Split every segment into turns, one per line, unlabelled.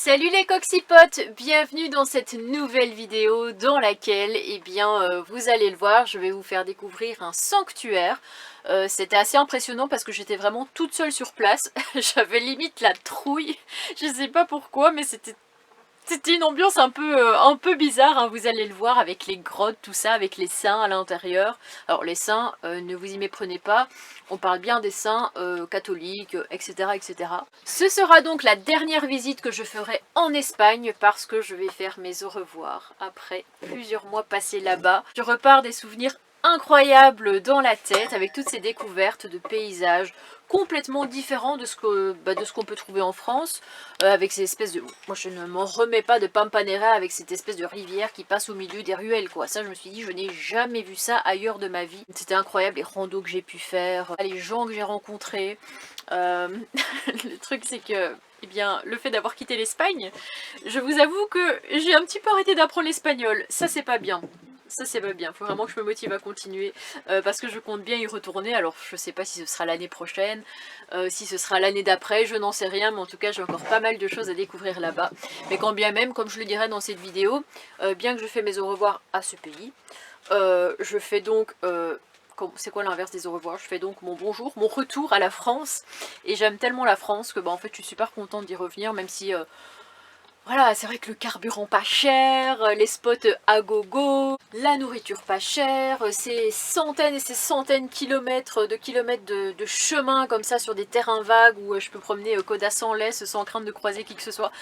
Salut les coxipotes, bienvenue dans cette nouvelle vidéo dans laquelle, vous allez le voir, je vais vous faire découvrir un sanctuaire. C'était assez impressionnant parce que j'étais vraiment toute seule sur place, j'avais limite la trouille, je sais pas pourquoi mais c'était une ambiance un peu bizarre, hein, vous allez le voir avec les grottes, tout ça, avec les saints à l'intérieur. Alors les saints, ne vous y méprenez pas, on parle bien des saints catholiques, etc., etc. Ce sera donc la dernière visite que je ferai en Espagne parce que je vais faire mes au revoir après plusieurs mois passés là-bas. Je repars des souvenirs incroyables dans la tête avec toutes ces découvertes de paysages complètement différents de ce qu'on peut trouver en France, avec ces espèces de... Moi je ne m'en remets pas de Pampanera avec cette espèce de rivière qui passe au milieu des ruelles quoi. Ça je me suis dit je n'ai jamais vu ça ailleurs de ma vie. C'était incroyable les randos que j'ai pu faire, les gens que j'ai rencontrés. Le truc c'est que... le fait d'avoir quitté l'Espagne, je vous avoue que j'ai un petit peu arrêté d'apprendre l'espagnol. Ça c'est pas bien. Ça c'est pas bien, faut vraiment que je me motive à continuer parce que je compte bien y retourner. Alors je sais pas si ce sera l'année prochaine, si ce sera l'année d'après, je n'en sais rien, mais en tout cas j'ai encore pas mal de choses à découvrir là-bas. Mais quand bien même, comme je le dirai dans cette vidéo, bien que je fais mes au revoir à ce pays, je fais donc... c'est quoi l'inverse des au revoir? Je fais donc mon bonjour, mon retour à la France. Et j'aime tellement la France que en fait je suis super contente d'y revenir, même si... voilà, c'est vrai que le carburant pas cher, les spots à gogo, la nourriture pas chère, ces centaines et ces centaines de kilomètres de chemin comme ça sur des terrains vagues où je peux promener Coda sans laisse sans crainte de croiser qui que ce soit.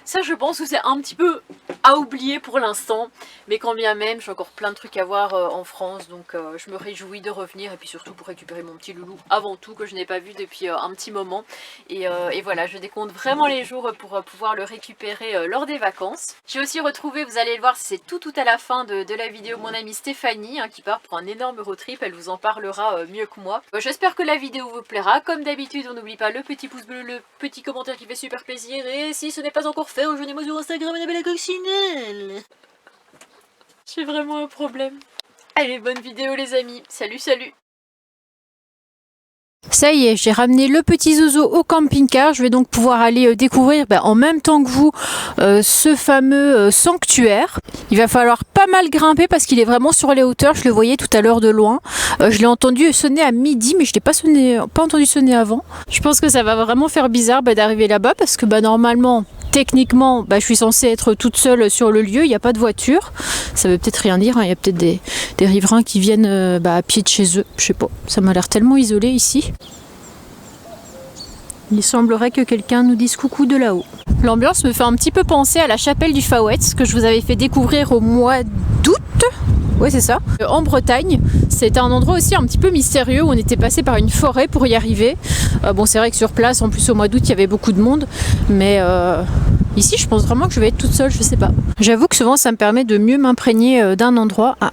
Ça je pense que c'est un petit peu à oublier pour l'instant, mais quand bien même j'ai encore plein de trucs à voir en France, donc je me réjouis de revenir et puis surtout pour récupérer mon petit loulou avant tout que je n'ai pas vu depuis un petit moment. Et voilà, je décompte vraiment les jours pour pouvoir le récupérer lors des vacances. J'ai aussi retrouvé, vous allez le voir, c'est tout à la fin de la vidéo, mon amie Stéphanie qui part pour un énorme road trip, elle vous en parlera mieux que moi. J'espère que la vidéo vous plaira, comme d'habitude on n'oublie pas le petit pouce bleu, le petit commentaire qui fait super plaisir, et si ce n'est pas encore fait, rejoignez-moi sur Instagram et la belle coccinelle. J'ai vraiment un problème. Allez, bonne vidéo les amis, salut salut. Ça y est, j'ai ramené le petit zozo au camping-car. Je vais donc pouvoir aller découvrir en même temps que vous ce fameux sanctuaire. Il va falloir pas mal grimper parce qu'il est vraiment sur les hauteurs. Je le voyais tout à l'heure de loin. Je l'ai entendu sonner à midi, mais je l'ai pas entendu sonner avant. Je pense que ça va vraiment faire bizarre d'arriver là-bas parce que normalement... Techniquement, je suis censée être toute seule sur le lieu, il n'y a pas de voiture. Ça veut peut-être rien dire, il y a peut-être des riverains qui viennent à pied de chez eux. Je sais pas, ça m'a l'air tellement isolé ici. Il semblerait que quelqu'un nous dise coucou de là-haut. L'ambiance me fait un petit peu penser à la chapelle du Fawet, que je vous avais fait découvrir au mois d'août. Ouais, c'est ça. En Bretagne, c'était un endroit aussi un petit peu mystérieux où on était passé par une forêt pour y arriver. Bon, c'est vrai que sur place, en plus au mois d'août, il y avait beaucoup de monde, mais ici, je pense vraiment que je vais être toute seule, je sais pas. J'avoue que souvent, ça me permet de mieux m'imprégner d'un endroit. Ah,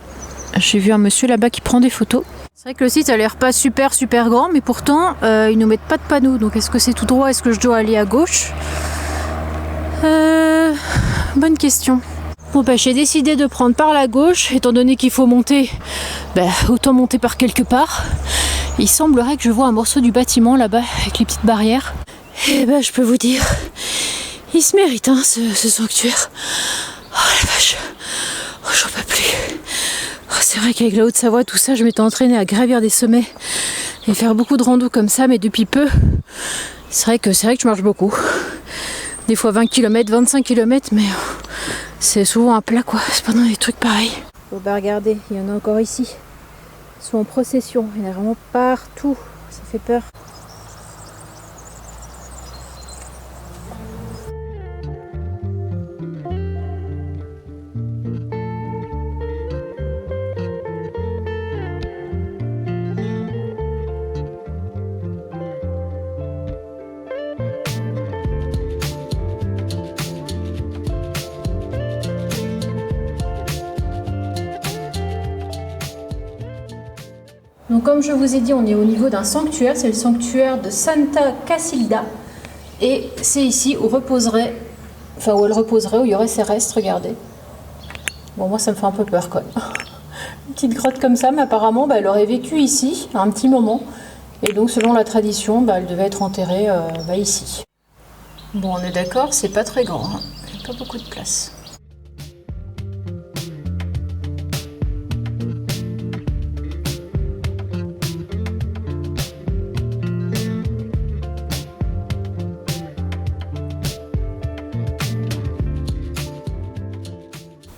j'ai vu un monsieur là-bas qui prend des photos. C'est vrai que le site a l'air pas super grand, mais pourtant, ils nous mettent pas de panneaux. Donc, est-ce que c'est tout droit? Est-ce que je dois aller à gauche? Bonne question. Bon j'ai décidé de prendre par la gauche, étant donné qu'il faut monter, autant monter par quelque part. Il semblerait que je vois un morceau du bâtiment là-bas, avec les petites barrières. Et je peux vous dire, il se mérite ce sanctuaire. Oh la vache, j'en peux plus. C'est vrai qu'avec la Haute-Savoie, tout ça, je m'étais entraînée à gravir des sommets et faire beaucoup de rando comme ça, mais depuis peu, c'est vrai que je marche beaucoup. Des fois 20 km, 25 km, mais c'est souvent un plat quoi, c'est pas dans des trucs pareils. Bon regardez, il y en a encore ici. Ils sont en procession, il y en a vraiment partout, ça fait peur. Donc comme je vous ai dit, on est au niveau d'un sanctuaire, c'est le sanctuaire de Santa Casilda. Et c'est ici où reposerait, où elle reposerait, où il y aurait ses restes, regardez. Bon moi ça me fait un peu peur quand même. Une petite grotte comme ça, mais apparemment elle aurait vécu ici un petit moment. Et donc selon la tradition, elle devait être enterrée ici. Bon, on est d'accord, c'est pas très grand, hein. Il n'y a pas beaucoup de place.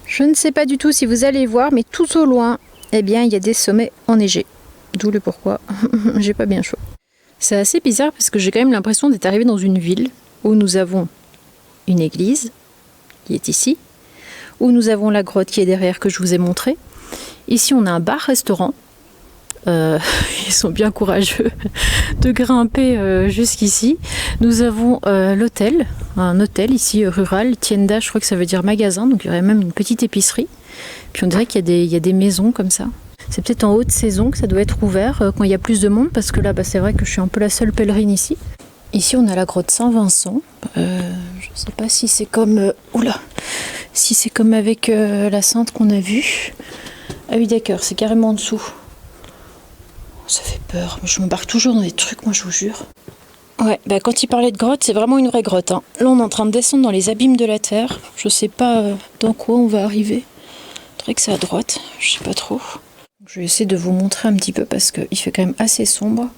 Je ne sais pas du tout si vous allez voir, mais tout au loin, eh bien, il y a des sommets enneigés. D'où le pourquoi, j'ai pas bien chaud. C'est assez bizarre parce que j'ai quand même l'impression d'être arrivée dans une ville où nous avons une église qui est ici, où nous avons la grotte qui est derrière que je vous ai montré. Ici, on a un bar-restaurant. Ils sont bien courageux de grimper jusqu'ici. Nous avons l'hôtel, un hôtel ici rural, tienda, je crois que ça veut dire magasin, donc il y aurait même une petite épicerie. Puis on dirait qu'il y a des maisons comme ça. C'est peut-être en haute saison que ça doit être ouvert quand il y a plus de monde, parce que là c'est vrai que je suis un peu la seule pèlerine ici. Ici on a la grotte Saint-Vincent. Je ne sais pas si c'est comme si c'est comme avec la sainte qu'on a vue. Ah oui d'accord, c'est carrément en dessous. Ça fait peur, mais je m'embarque toujours dans des trucs, moi je vous jure. Ouais, bah quand il parlait de grotte, c'est vraiment une vraie grotte, hein. Là on est en train de descendre dans les abîmes de la terre. Je sais pas dans quoi on va arriver. Je dirais que c'est à droite, je sais pas trop. Je vais essayer de vous montrer un petit peu parce qu'il fait quand même assez sombre.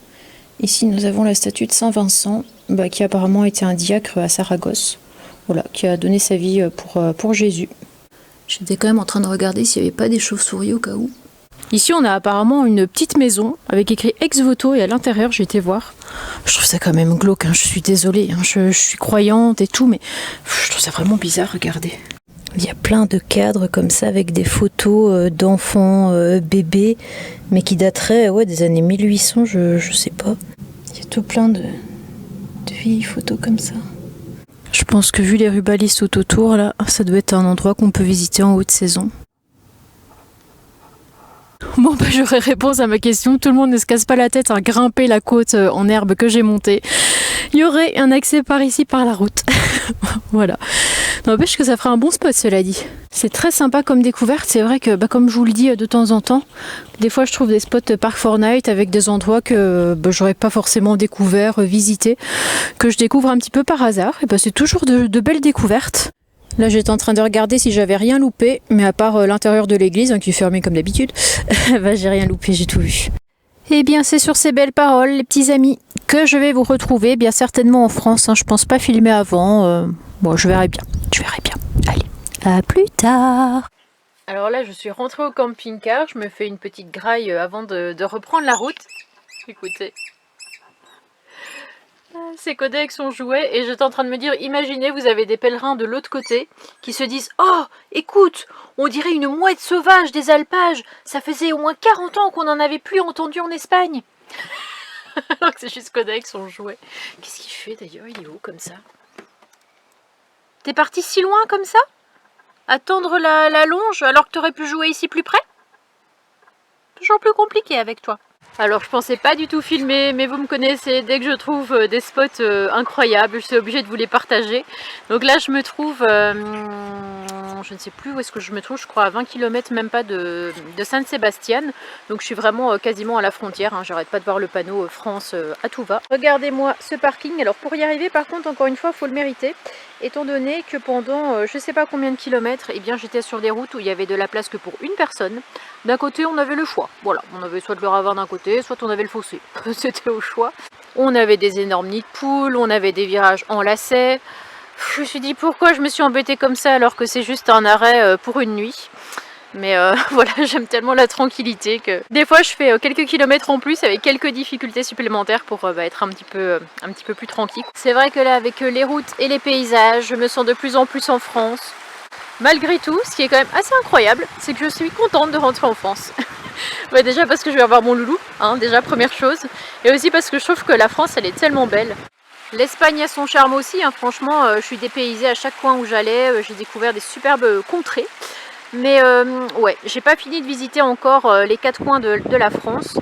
Ici nous avons la statue de Saint-Vincent, qui apparemment était un diacre à Saragosse. Voilà, qui a donné sa vie pour Jésus. J'étais quand même en train de regarder s'il n'y avait pas des chauves-souris au cas où. Ici, on a apparemment une petite maison avec écrit ex voto et à l'intérieur, j'ai été voir. Je trouve ça quand même glauque, hein. Je suis désolée, hein. Je suis croyante et tout, mais je trouve ça vraiment bizarre, regardez. Il y a plein de cadres comme ça avec des photos d'enfants, bébés, mais qui dateraient des années 1800, je sais pas. Il y a tout plein de vieilles photos comme ça. Je pense que vu les rubalistes tout autour, là, ça doit être un endroit qu'on peut visiter en haute saison. Bon j'aurai réponse à ma question, tout le monde ne se casse pas la tête à grimper la côte en herbe que j'ai montée. Il y aurait un accès par ici par la route. Voilà. N'empêche que ça fera un bon spot cela dit. C'est très sympa comme découverte, c'est vrai que comme je vous le dis de temps en temps, des fois je trouve des spots Park Fortnite avec des endroits que j'aurais pas forcément découvert, visité, que je découvre un petit peu par hasard, et c'est toujours de belles découvertes. Là j'étais en train de regarder si j'avais rien loupé, mais à part l'intérieur de l'église, qui est fermé comme d'habitude, j'ai rien loupé, j'ai tout vu. Et bien c'est sur ces belles paroles, les petits amis, que je vais vous retrouver, bien certainement en France, hein, je pense pas filmer avant, je verrai bien, allez, à plus tard. Alors là je suis rentrée au camping-car, je me fais une petite graille avant de reprendre la route, écoutez. C'est codé avec son jouet et j'étais en train de me dire, imaginez vous avez des pèlerins de l'autre côté qui se disent « Oh, écoute, on dirait une mouette sauvage des alpages, ça faisait au moins 40 ans qu'on n'en avait plus entendu en Espagne !» Alors que c'est juste codé avec son jouet. Qu'est-ce qu'il fait d'ailleurs? Il est où comme ça? T'es parti si loin comme ça? Attendre la longe alors que t'aurais pu jouer ici plus près? Toujours plus compliqué avec toi. Alors je pensais pas du tout filmer, mais vous me connaissez, dès que je trouve des spots incroyables, je suis obligée de vous les partager. Donc là je me trouve, je ne sais plus où est-ce que je me trouve, je crois à 20 km même pas de Saint-Sébastien. Donc je suis vraiment quasiment à la frontière, hein. J'arrête pas de voir le panneau France à tout va. Regardez-moi ce parking, alors pour y arriver par contre encore une fois il faut le mériter. Étant donné que pendant je sais pas combien de kilomètres, j'étais sur des routes où il y avait de la place que pour une personne. D'un côté on avait le choix, voilà, on avait soit le ravin d'un côté, soit on avait le fossé, c'était au choix. On avait des énormes nids de poules, on avait des virages en lacets. Je me suis dit pourquoi je me suis embêtée comme ça alors que c'est juste un arrêt pour une nuit. Mais voilà, j'aime tellement la tranquillité que des fois je fais quelques kilomètres en plus avec quelques difficultés supplémentaires pour être un petit peu plus tranquille. C'est vrai que là avec les routes et les paysages, je me sens de plus en plus en France. Malgré tout, ce qui est quand même assez incroyable, c'est que je suis contente de rentrer en France. Déjà parce que je vais avoir mon loulou, hein, déjà première chose, et aussi parce que je trouve que la France elle est tellement belle. L'Espagne a son charme aussi, hein, franchement je suis dépaysée à chaque coin où j'allais, j'ai découvert des superbes contrées. Mais ouais, j'ai pas fini de visiter encore les 4 coins de la France.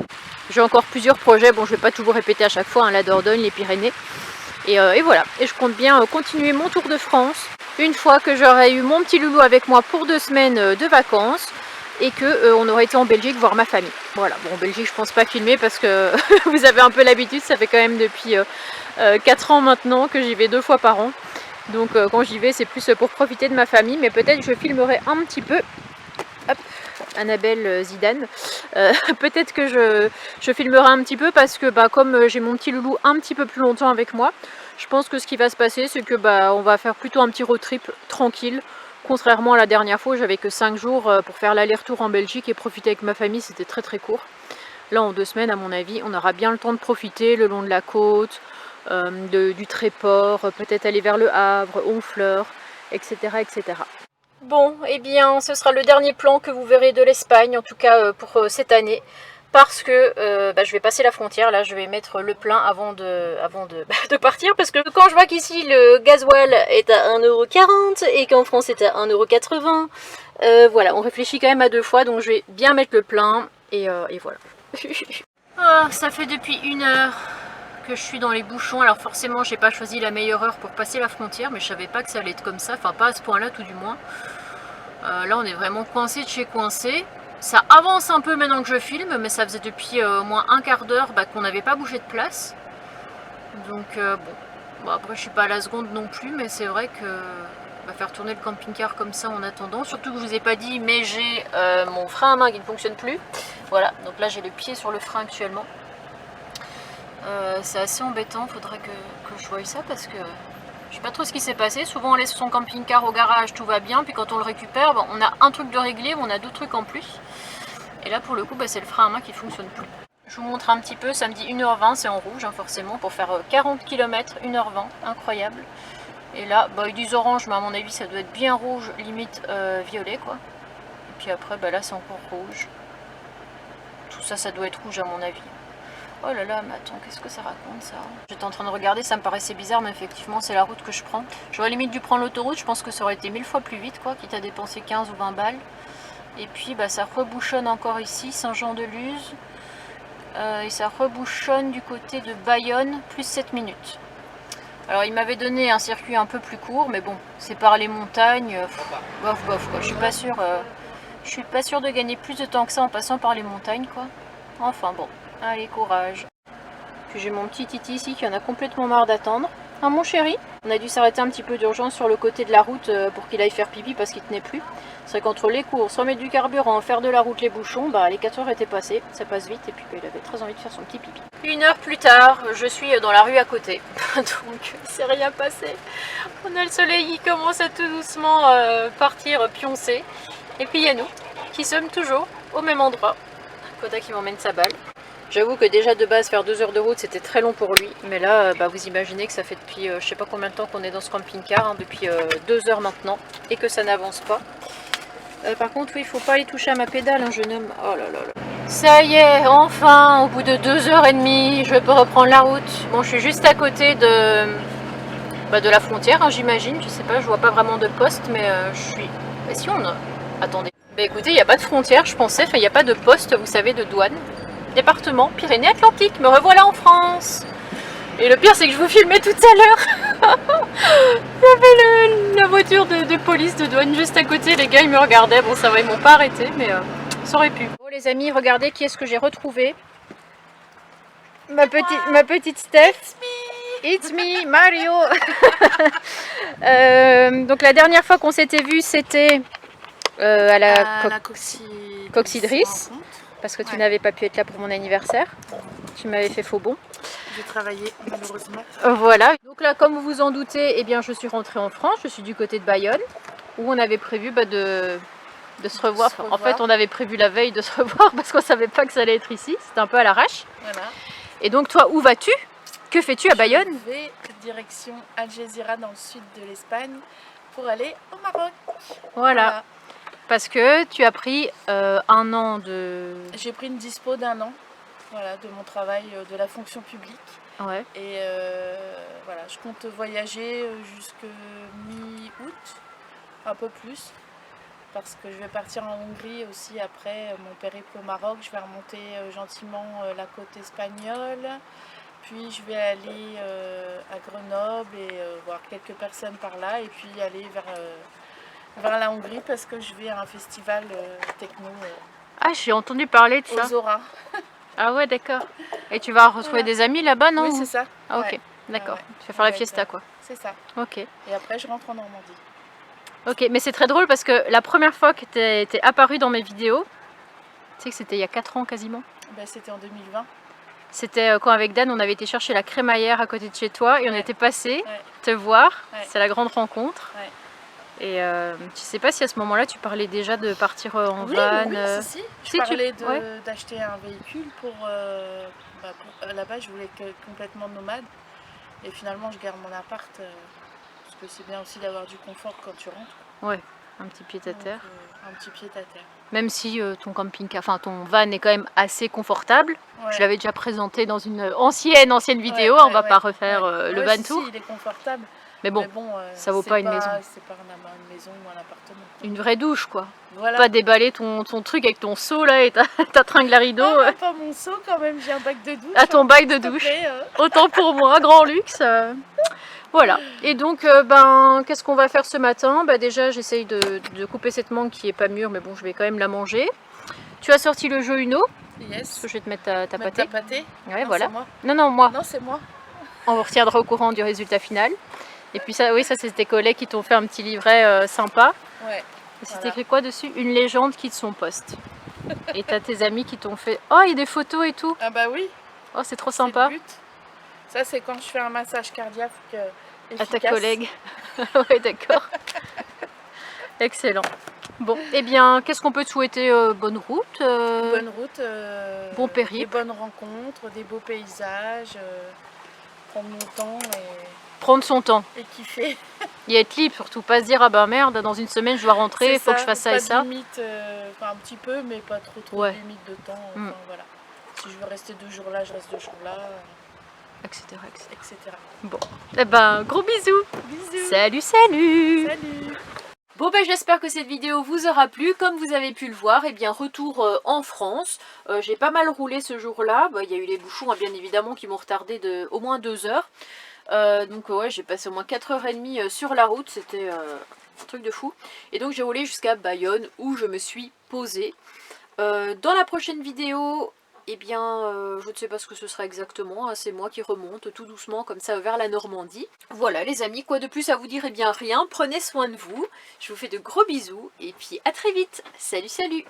J'ai encore plusieurs projets, bon je vais pas tout vous répéter à chaque fois, hein, la Dordogne, les Pyrénées. Et voilà, et je compte bien continuer mon tour de France. Une fois que j'aurai eu mon petit loulou avec moi pour 2 semaines de vacances, et que on aurait été en Belgique voir ma famille. Voilà, bon en Belgique je pense pas filmer parce que vous avez un peu l'habitude, ça fait quand même depuis 4 ans maintenant que j'y vais 2 fois par an. Donc quand j'y vais c'est plus pour profiter de ma famille, mais peut-être je filmerai un petit peu. Hop, Annabelle Zidane. Peut-être que je filmerai un petit peu parce que comme j'ai mon petit loulou un petit peu plus longtemps avec moi, je pense que ce qui va se passer c'est que on va faire plutôt un petit road trip tranquille. Contrairement à la dernière fois, j'avais que 5 jours pour faire l'aller-retour en Belgique et profiter avec ma famille, c'était très très court. Là en 2 semaines à mon avis, on aura bien le temps de profiter le long de la côte, du Tréport, peut-être aller vers le Havre, Honfleur, etc. etc. Bon, eh bien, ce sera le dernier plan que vous verrez de l'Espagne, en tout cas pour cette année, parce que je vais passer la frontière, là, je vais mettre le plein avant de partir, parce que quand je vois qu'ici le gasoil est à 1,40 € et qu'en France c'est à 1,80 €, voilà, on réfléchit quand même à 2 fois, donc je vais bien mettre le plein, et voilà. Oh, ça fait depuis 1 heure que je suis dans les bouchons, alors forcément j'ai pas choisi la meilleure heure pour passer la frontière, mais je savais pas que ça allait être comme ça, enfin pas à ce point là tout du moins. Là on est vraiment coincé de chez coincé. Ça avance un peu maintenant que je filme, mais ça faisait depuis au moins un quart d'heure qu'on n'avait pas bougé de place. Donc bon, après je suis pas à la seconde non plus, mais c'est vrai que faire tourner le camping-car comme ça en attendant, surtout que je vous ai pas dit, mais j'ai mon frein à main qui ne fonctionne plus. Voilà, donc là j'ai le pied sur le frein actuellement. C'est assez embêtant, faudrait que je voie ça parce que je sais pas trop ce qui s'est passé. Souvent on laisse son camping-car au garage, tout va bien, puis quand on le récupère, on a un truc de réglé, on a 2 trucs en plus. Et là pour le coup c'est le frein à main qui fonctionne plus. Je vous montre un petit peu, ça me dit 1h20, c'est en rouge forcément, pour faire 40 km, 1h20, incroyable. Et là, ils disent orange, mais à mon avis ça doit être bien rouge, limite violet quoi. Et puis après là c'est encore rouge. Tout ça, ça doit être rouge à mon avis. Oh là là, mais attends, qu'est-ce que ça raconte ça? J'étais en train de regarder, ça me paraissait bizarre, mais effectivement c'est la route que je prends. J'aurais limite dû prendre l'autoroute, je pense que ça aurait été 1000 fois plus vite quoi, quitte à dépenser 15 ou 20 balles. Et puis ça rebouchonne encore ici, Saint-Jean-de-Luz. Et ça rebouchonne du côté de Bayonne, plus 7 minutes. Alors il m'avait donné un circuit un peu plus court, mais bon, c'est par les montagnes, bof bof quoi. Je suis pas sûre de gagner plus de temps que ça en passant par les montagnes quoi. Enfin bon, allez courage. Puis j'ai mon petit Titi ici qui en a complètement marre d'attendre. Ah mon chéri, on a dû s'arrêter un petit peu d'urgence sur le côté de la route pour qu'il aille faire pipi parce qu'il tenait plus. C'est vrai qu'entre les courses, remettre du carburant, faire de la route, les bouchons, les 4 heures étaient passées, ça passe vite et puis il avait très envie de faire son petit pipi. 1 heure plus tard, je suis dans la rue à côté, donc il s'est rien passé. On a le soleil qui commence à tout doucement partir pioncer. Et puis il y a nous, qui sommes toujours au même endroit. Koda qui m'emmène sa balle. J'avoue que déjà de base faire 2 heures de route c'était très long pour lui, mais là vous imaginez que ça fait depuis je sais pas combien de temps qu'on est dans ce camping-car, hein, depuis 2 heures maintenant, et que ça n'avance pas. Par contre oui, il faut pas aller toucher à ma pédale, hein, jeune homme. Oh là là là. Ça y est, enfin, au bout de 2h30, je peux reprendre la route. Bon, je suis juste à côté de la frontière, hein, j'imagine, je sais pas, je vois pas vraiment de poste, mais je suis... Mais si on a... Attendez. Écoutez, il n'y a pas de frontière, je pensais, il n'y a pas de poste, vous savez, de douane. Département Pyrénées-Atlantiques, me revoilà en France. Et le pire c'est que je vous filmais tout à l'heure. Il y avait la voiture de police de douane juste à côté, les gars ils me regardaient, bon ça va ils m'ont pas arrêté mais ça aurait pu. Bon les amis, regardez qui est-ce que j'ai retrouvé. Ma petite Steph. It's me, Mario. Donc la dernière fois qu'on s'était vu c'était à la Coccidris. Parce que tu n'avais pas pu être là pour mon anniversaire. Tu m'avais fait faux bon.
J'ai travaillé malheureusement.
Voilà. Donc là, comme vous vous en doutez, eh bien, je suis rentrée en France. Je suis du côté de Bayonne, où on avait prévu de se revoir. Enfin, en fait, on avait prévu la veille de se revoir parce qu'on ne savait pas que ça allait être ici. C'était un peu à l'arrache.
Voilà.
Et donc toi, où vas-tu? Que fais-tu à Bayonne?
Je vais direction Algeciras dans le sud de l'Espagne pour aller au Maroc.
Voilà. Parce que tu as pris 1 an de...
J'ai pris une dispo d'1 an, voilà, de mon travail de la fonction publique.
Ouais.
Et voilà, je compte voyager jusque mi-août, un peu plus, parce que je vais partir en Hongrie aussi après mon périple au Maroc. Je vais remonter gentiment la côte espagnole, puis je vais aller à Grenoble et voir quelques personnes par là, et puis aller vers la Hongrie parce que je vais à un festival techno
Ah, j'ai entendu parler de ça.
aux Zora.
Ah ouais, d'accord. Et tu vas retrouver
Voilà.
des amis là-bas, non?
Oui, c'est ça.
Ah ok,
Ouais.
d'accord.
Ouais.
Tu vas faire la
On va
fiesta
être,
quoi.
C'est ça.
Ok.
Et après, je rentre en Normandie.
Ok, mais c'est très drôle parce que la première fois que tu es apparu dans mes vidéos, tu sais que c'était il y a 4 ans quasiment.
Ben, c'était en 2020.
C'était quand avec Dan, on avait été chercher la crémaillère à côté de chez toi et on était passé te voir.
Ouais.
C'est la grande rencontre.
Ouais.
Et je sais pas si à ce moment-là tu parlais déjà de partir en
Oui,
van.
oui, si. Je
Si,
parlais
ouais.
d'acheter un véhicule pour là-bas, je voulais être complètement nomade. Et finalement, je garde mon appart parce que c'est bien aussi d'avoir du confort quand tu rentres.
Ouais, un petit pied à terre.
Un petit pied à terre.
Même si ton camping-car, enfin ton van est quand même assez confortable.
Ouais.
Je l'avais déjà présenté dans une ancienne vidéo, on va pas refaire le van tour.
Si, il est confortable.
Mais bon, ça vaut pas une maison.
C'est pas une maison ou un appartement.
Une vraie douche quoi.
Voilà.
Pas déballer ton truc avec ton seau là et ta tringle à rideau.
Oh, pas mon seau quand même, j'ai un bac de douche.
À ton bac de douche. Autant pour moi, grand luxe. Voilà. Et donc, qu'est-ce qu'on va faire ce matin? Déjà, j'essaye de couper cette mangue qui est pas mûre, mais bon, je vais quand même la manger. Tu as sorti le jeu Uno.
Yes.
Parce que je vais te mettre ta pâtée. Ouais,
non,
voilà.
Moi.
Non, moi.
Non, c'est moi.
On vous retiendra au courant du résultat final. Et puis ça, oui, ça c'est tes collègues qui t'ont fait un petit livret sympa.
Ouais.
Et c'est écrit quoi dessus? Une légende qui son poste. Et t'as tes amis qui t'ont fait... Oh, il y a des photos et tout.
Ah bah oui.
Oh, c'est trop sympa.
Le but. Ça, c'est quand je fais un massage cardiaque efficace.
À ta collègue. Ouais, d'accord. Excellent. Bon, eh bien, qu'est-ce qu'on peut te souhaiter? Bonne route.
Bonne route.
Bon périple.
Des bonnes rencontres, des beaux paysages. Prendre mon temps et...
Prendre son temps.
Et kiffer.
Et être libre surtout, pas se dire ah bah merde, dans une semaine je dois rentrer, il faut que je fasse ça et ça.
Pas de limite, un petit peu, mais pas trop de limite de temps. Voilà. Si je veux rester 2 jours là, je reste 2 jours là. Etc.
Bon, eh ben gros bisous.
Bisous.
Salut, salut.
Salut.
Bon j'espère que cette vidéo vous aura plu. Comme vous avez pu le voir, retour en France. J'ai pas mal roulé ce jour-là. Il y a eu les bouchons bien évidemment qui m'ont retardé de au moins 2 heures. Donc ouais, j'ai passé au moins 4h30 sur la route, c'était un truc de fou. Et donc j'ai roulé jusqu'à Bayonne où je me suis posée. Dans la prochaine vidéo, je ne sais pas ce que ce sera exactement, hein, c'est moi qui remonte tout doucement comme ça vers la Normandie. Voilà les amis, quoi de plus à vous dire? Rien, prenez soin de vous, je vous fais de gros bisous et puis à très vite, salut salut.